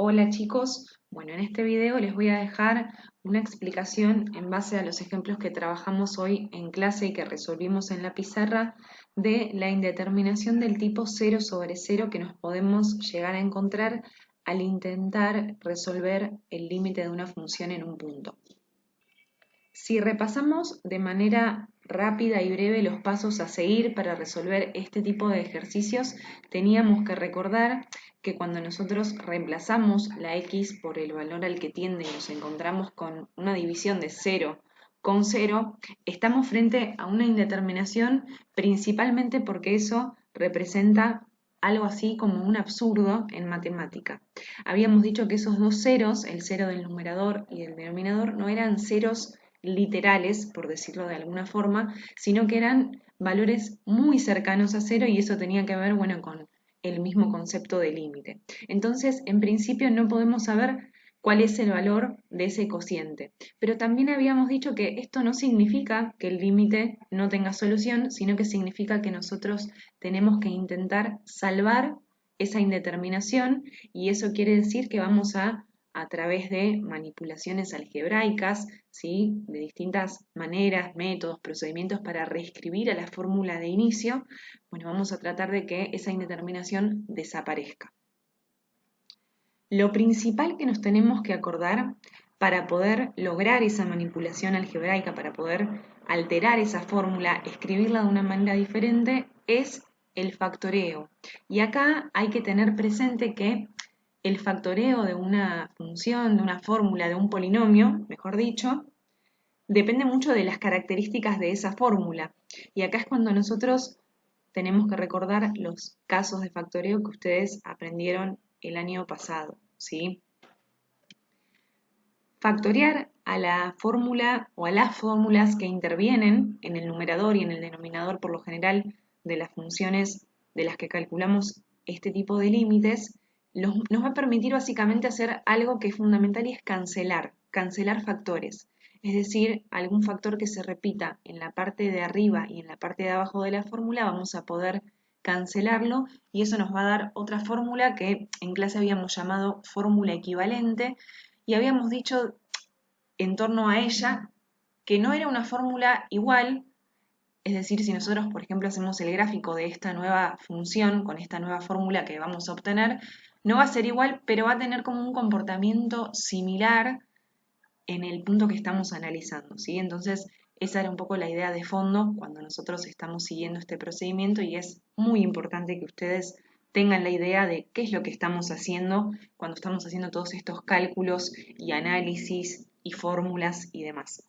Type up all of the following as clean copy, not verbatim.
Hola chicos, bueno, en este video les voy a dejar una explicación en base a los ejemplos que trabajamos hoy en clase y que resolvimos en la pizarra de la indeterminación del tipo 0 sobre 0 que nos podemos llegar a encontrar al intentar resolver el límite de una función en un punto. Si repasamos de manera rápida y breve los pasos a seguir para resolver este tipo de ejercicios, teníamos que recordar que cuando nosotros reemplazamos la x por el valor al que tiende y nos encontramos con una división de 0 con 0, estamos frente a una indeterminación principalmente porque eso representa algo así como un absurdo en matemática. Habíamos dicho que esos dos ceros, el cero del numerador y del denominador, no eran ceros literales, por decirlo de alguna forma, sino que eran valores muy cercanos a cero y eso tenía que ver, bueno, con el mismo concepto de límite. Entonces, en principio no podemos saber cuál es el valor de ese cociente. Pero también habíamos dicho que esto no significa que el límite no tenga solución, sino que significa que nosotros tenemos que intentar salvar esa indeterminación y eso quiere decir que vamos a través de manipulaciones algebraicas, ¿sí? De distintas maneras, métodos, procedimientos para reescribir a la fórmula de inicio, bueno, vamos a tratar de que esa indeterminación desaparezca. Lo principal que nos tenemos que acordar para poder lograr esa manipulación algebraica, para poder alterar esa fórmula, escribirla de una manera diferente, es el factoreo. Y acá hay que tener presente que el factoreo de una función, de una fórmula, de un polinomio, mejor dicho, depende mucho de las características de esa fórmula. Y acá es cuando nosotros tenemos que recordar los casos de factoreo que ustedes aprendieron el año pasado, ¿sí? Factorear a la fórmula o a las fórmulas que intervienen en el numerador y en el denominador por lo general de las funciones de las que calculamos este tipo de límites, nos va a permitir básicamente hacer algo que es fundamental y es cancelar factores. Es decir, algún factor que se repita en la parte de arriba y en la parte de abajo de la fórmula vamos a poder cancelarlo y eso nos va a dar otra fórmula que en clase habíamos llamado fórmula equivalente y habíamos dicho en torno a ella que no era una fórmula igual, es decir, si nosotros, por ejemplo, hacemos el gráfico de esta nueva función con esta nueva fórmula que vamos a obtener, no va a ser igual, pero va a tener como un comportamiento similar en el punto que estamos analizando, ¿sí? Entonces, esa era un poco la idea de fondo cuando nosotros estamos siguiendo este procedimiento y es muy importante que ustedes tengan la idea de qué es lo que estamos haciendo cuando estamos haciendo todos estos cálculos y análisis y fórmulas y demás.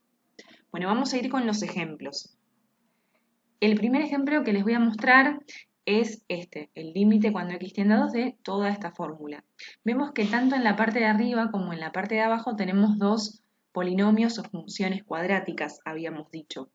Bueno, vamos a ir con los ejemplos. El primer ejemplo que les voy a mostrar es este, el límite cuando x tiende a 2 de toda esta fórmula. Vemos que tanto en la parte de arriba como en la parte de abajo tenemos dos polinomios o funciones cuadráticas, habíamos dicho.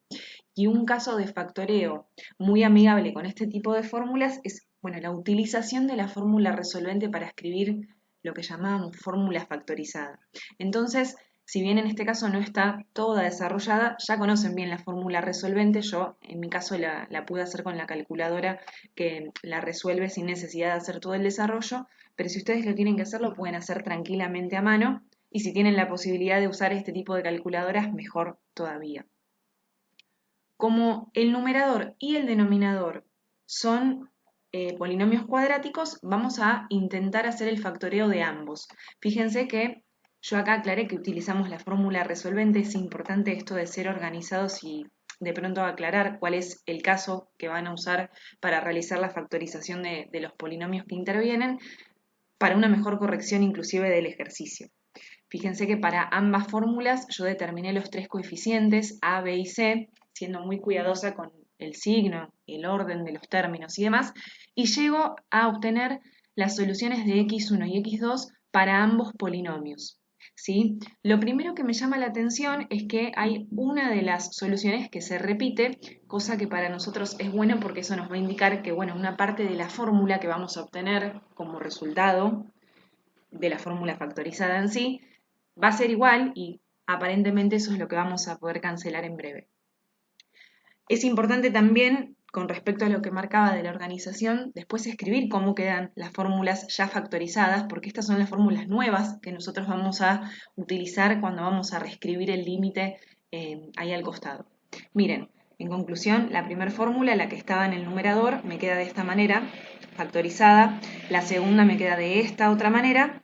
Y un caso de factoreo muy amigable con este tipo de fórmulas es, bueno, la utilización de la fórmula resolvente para escribir lo que llamábamos fórmula factorizada. Entonces, si bien en este caso no está toda desarrollada, ya conocen bien la fórmula resolvente. Yo en mi caso la pude hacer con la calculadora que la resuelve sin necesidad de hacer todo el desarrollo, pero si ustedes lo tienen que hacer, lo pueden hacer tranquilamente a mano y si tienen la posibilidad de usar este tipo de calculadoras, mejor todavía. Como el numerador y el denominador son polinomios cuadráticos, vamos a intentar hacer el factoreo de ambos. Fíjense que yo acá aclaré que utilizamos la fórmula resolvente, es importante esto de ser organizados y de pronto aclarar cuál es el caso que van a usar para realizar la factorización de los polinomios que intervienen para una mejor corrección inclusive del ejercicio. Fíjense que para ambas fórmulas yo determiné los tres coeficientes A, B y C, siendo muy cuidadosa con el signo, el orden de los términos y demás, y llego a obtener las soluciones de x1 y x2 para ambos polinomios. ¿Sí? Lo primero que me llama la atención es que hay una de las soluciones que se repite, cosa que para nosotros es bueno porque eso nos va a indicar que, bueno, una parte de la fórmula que vamos a obtener como resultado de la fórmula factorizada en sí va a ser igual y aparentemente eso es lo que vamos a poder cancelar en breve. Es importante también con respecto a lo que marcaba de la organización, después escribir cómo quedan las fórmulas ya factorizadas, porque estas son las fórmulas nuevas que nosotros vamos a utilizar cuando vamos a reescribir el límite ahí al costado. Miren, en conclusión, la primera fórmula, la que estaba en el numerador, me queda de esta manera, factorizada. La segunda me queda de esta otra manera.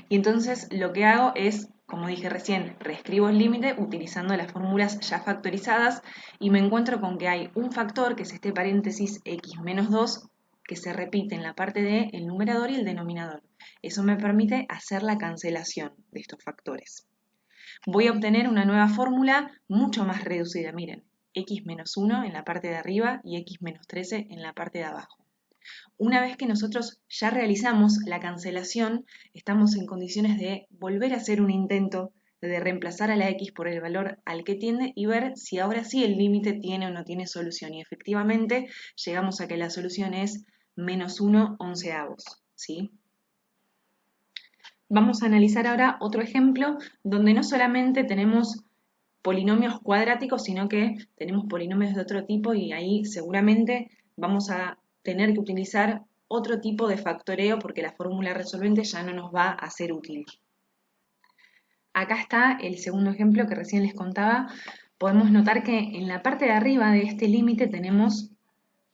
Y entonces lo que hago es, como dije recién, reescribo el límite utilizando las fórmulas ya factorizadas y me encuentro con que hay un factor, que es este paréntesis x menos 2, que se repite en la parte del numerador y el denominador. Eso me permite hacer la cancelación de estos factores. Voy a obtener una nueva fórmula mucho más reducida. Miren, x menos 1 en la parte de arriba y x menos 13 en la parte de abajo. Una vez que nosotros ya realizamos la cancelación, estamos en condiciones de volver a hacer un intento de reemplazar a la x por el valor al que tiende y ver si ahora sí el límite tiene o no tiene solución. Y efectivamente llegamos a que la solución es menos 1 onceavos, ¿sí? Vamos a analizar ahora otro ejemplo donde no solamente tenemos polinomios cuadráticos, sino que tenemos polinomios de otro tipo y ahí seguramente vamos a tener que utilizar otro tipo de factoreo porque la fórmula resolvente ya no nos va a ser útil. Acá está el segundo ejemplo que recién les contaba. Podemos notar que en la parte de arriba de este límite tenemos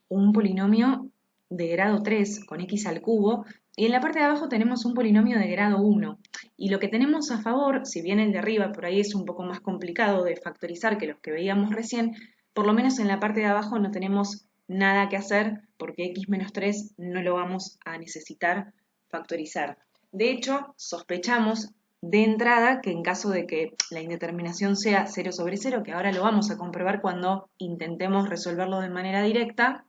un polinomio de grado 3 con x al cubo y en la parte de abajo tenemos un polinomio de grado 1. Y lo que tenemos a favor, si bien el de arriba por ahí es un poco más complicado de factorizar que los que veíamos recién, por lo menos en la parte de abajo no tenemos nada que hacer porque x menos 3 no lo vamos a necesitar factorizar. De hecho, sospechamos de entrada que en caso de que la indeterminación sea 0 sobre 0, que ahora lo vamos a comprobar cuando intentemos resolverlo de manera directa,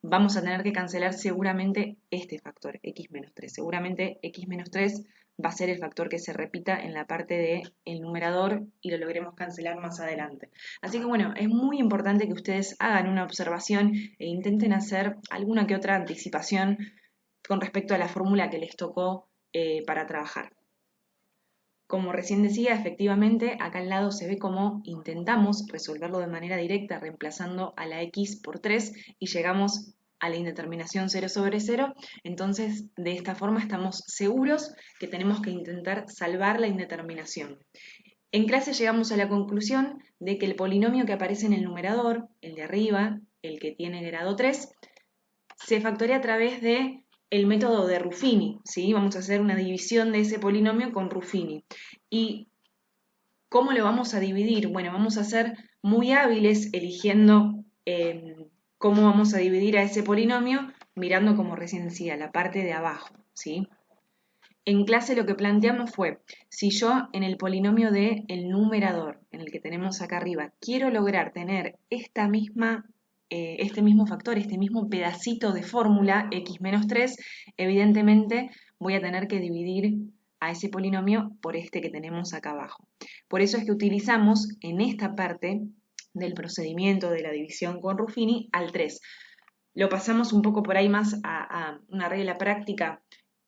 vamos a tener que cancelar seguramente este factor, x menos 3. Seguramente x menos 3 va a ser el factor que se repita en la parte del numerador y lo logremos cancelar más adelante. Así que bueno, es muy importante que ustedes hagan una observación e intenten hacer alguna que otra anticipación con respecto a la fórmula que les tocó para trabajar. Como recién decía, efectivamente, acá al lado se ve cómo intentamos resolverlo de manera directa reemplazando a la x por 3 y llegamos a la indeterminación 0 sobre 0. Entonces, de esta forma estamos seguros que tenemos que intentar salvar la indeterminación. En clase llegamos a la conclusión de que el polinomio que aparece en el numerador, el de arriba, el que tiene grado 3, se factorea a través de el método de Ruffini, ¿sí? Vamos a hacer una división de ese polinomio con Ruffini. ¿Y cómo lo vamos a dividir? Bueno, vamos a ser muy hábiles eligiendo cómo vamos a dividir a ese polinomio, mirando como recién decía, la parte de abajo, ¿sí? En clase lo que planteamos fue, si yo en el polinomio del numerador, en el que tenemos acá arriba, quiero lograr tener este mismo factor, este mismo pedacito de fórmula, x menos 3, evidentemente voy a tener que dividir a ese polinomio por este que tenemos acá abajo. Por eso es que utilizamos en esta parte del procedimiento de la división con Ruffini al 3. Lo pasamos un poco por ahí más a una regla práctica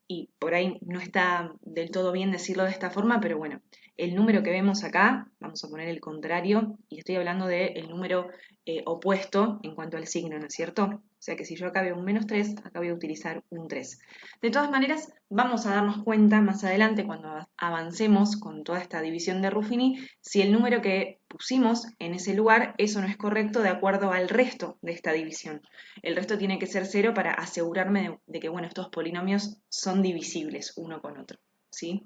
y por ahí no está del todo bien decirlo de esta forma, pero bueno, el número que vemos acá, vamos a poner el contrario, y estoy hablando del número opuesto en cuanto al signo, ¿no es cierto? O sea que si yo acá veo un menos 3, acá voy a utilizar un 3. De todas maneras, vamos a darnos cuenta más adelante cuando avancemos con toda esta división de Ruffini, si el número que pusimos en ese lugar, eso no es correcto de acuerdo al resto de esta división. El resto tiene que ser 0 para asegurarme de que, bueno, estos polinomios son divisibles uno con otro, ¿sí?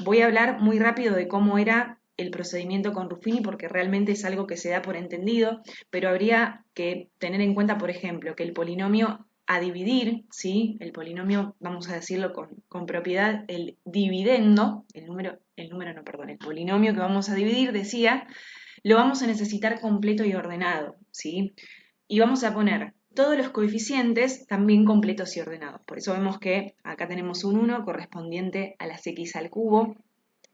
Voy a hablar muy rápido de cómo era el procedimiento con Ruffini porque realmente es algo que se da por entendido, pero habría que tener en cuenta, por ejemplo, que el polinomio a dividir, ¿sí? El polinomio, vamos a decirlo con propiedad, el dividendo, el polinomio que vamos a dividir, decía, lo vamos a necesitar completo y ordenado, ¿sí? Y vamos a poner todos los coeficientes también completos y ordenados. Por eso vemos que acá tenemos un 1 correspondiente a las x al cubo,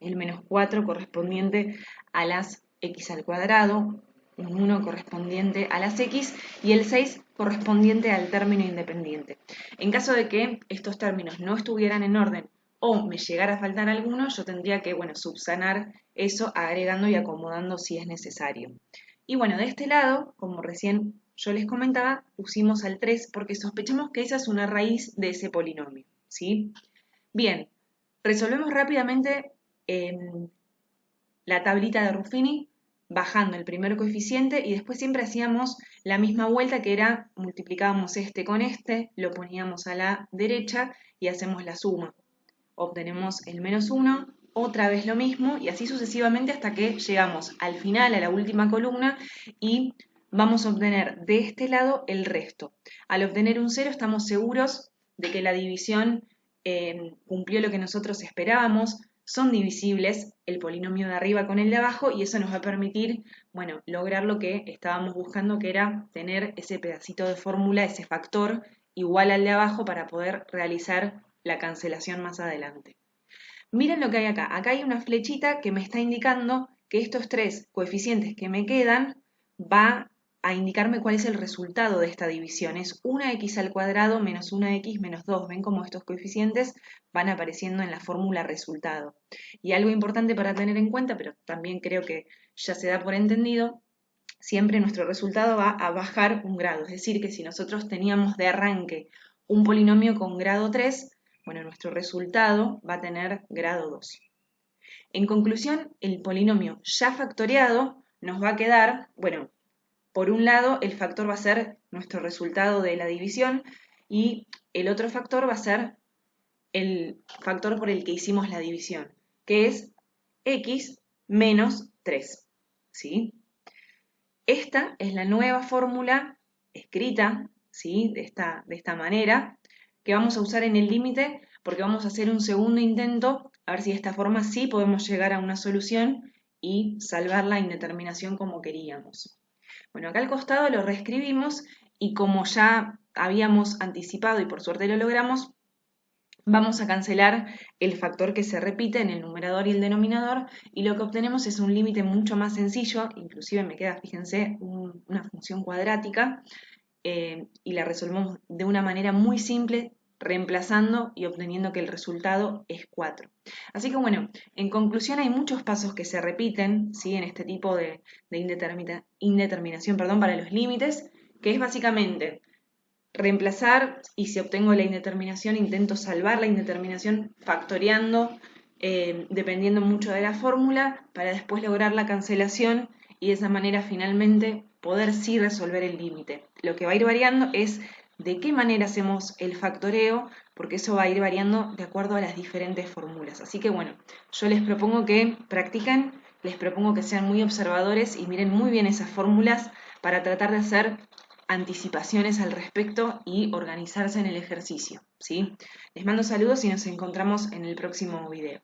el menos 4 correspondiente a las x al cuadrado, un 1 correspondiente a las x y el 6 correspondiente al término independiente. En caso de que estos términos no estuvieran en orden o me llegara a faltar alguno, yo tendría que, bueno, subsanar eso agregando y acomodando si es necesario. Y bueno, de este lado, como recién yo les comentaba, pusimos al 3 porque sospechamos que esa es una raíz de ese polinomio, ¿sí? Bien, resolvemos rápidamente la tablita de Ruffini bajando el primer coeficiente y después siempre hacíamos la misma vuelta que era multiplicábamos este con este, lo poníamos a la derecha y hacemos la suma. Obtenemos el menos 1, otra vez lo mismo y así sucesivamente hasta que llegamos al final, a la última columna y vamos a obtener de este lado el resto. Al obtener un 0 estamos seguros de que la división cumplió lo que nosotros esperábamos, son divisibles el polinomio de arriba con el de abajo y eso nos va a permitir, bueno, lograr lo que estábamos buscando, que era tener ese pedacito de fórmula, ese factor igual al de abajo para poder realizar la cancelación más adelante. Miren lo que hay acá. Acá hay una flechita que me está indicando que estos tres coeficientes que me quedan va a indicarme cuál es el resultado de esta división. Es 1x al cuadrado menos 1x menos 2. ¿Ven cómo estos coeficientes van apareciendo en la fórmula resultado? Y algo importante para tener en cuenta, pero también creo que ya se da por entendido, siempre nuestro resultado va a bajar un grado. Es decir, que si nosotros teníamos de arranque un polinomio con grado 3, bueno, nuestro resultado va a tener grado 2. En conclusión, el polinomio ya factoriado nos va a quedar, bueno, por un lado el factor va a ser nuestro resultado de la división y el otro factor va a ser el factor por el que hicimos la división, que es x menos 3. ¿Sí? Esta es la nueva fórmula escrita, ¿sí? de esta manera, que vamos a usar en el límite porque vamos a hacer un segundo intento, a ver si de esta forma sí podemos llegar a una solución y salvar la indeterminación como queríamos. Bueno, acá al costado lo reescribimos y como ya habíamos anticipado y por suerte lo logramos, vamos a cancelar el factor que se repite en el numerador y el denominador y lo que obtenemos es un límite mucho más sencillo, inclusive me queda, fíjense, una función cuadrática y la resolvemos de una manera muy simple, reemplazando y obteniendo que el resultado es 4. Así que bueno, en conclusión hay muchos pasos que se repiten, ¿sí? En este tipo de indeterminación, para los límites, que es básicamente reemplazar y si obtengo la indeterminación intento salvar la indeterminación factoreando, dependiendo mucho de la fórmula, para después lograr la cancelación y de esa manera finalmente poder sí resolver el límite. Lo que va a ir variando es de qué manera hacemos el factoreo, porque eso va a ir variando de acuerdo a las diferentes fórmulas. Así que bueno, yo les propongo que practiquen, les propongo que sean muy observadores y miren muy bien esas fórmulas para tratar de hacer anticipaciones al respecto y organizarse en el ejercicio, ¿sí? Les mando saludos y nos encontramos en el próximo video.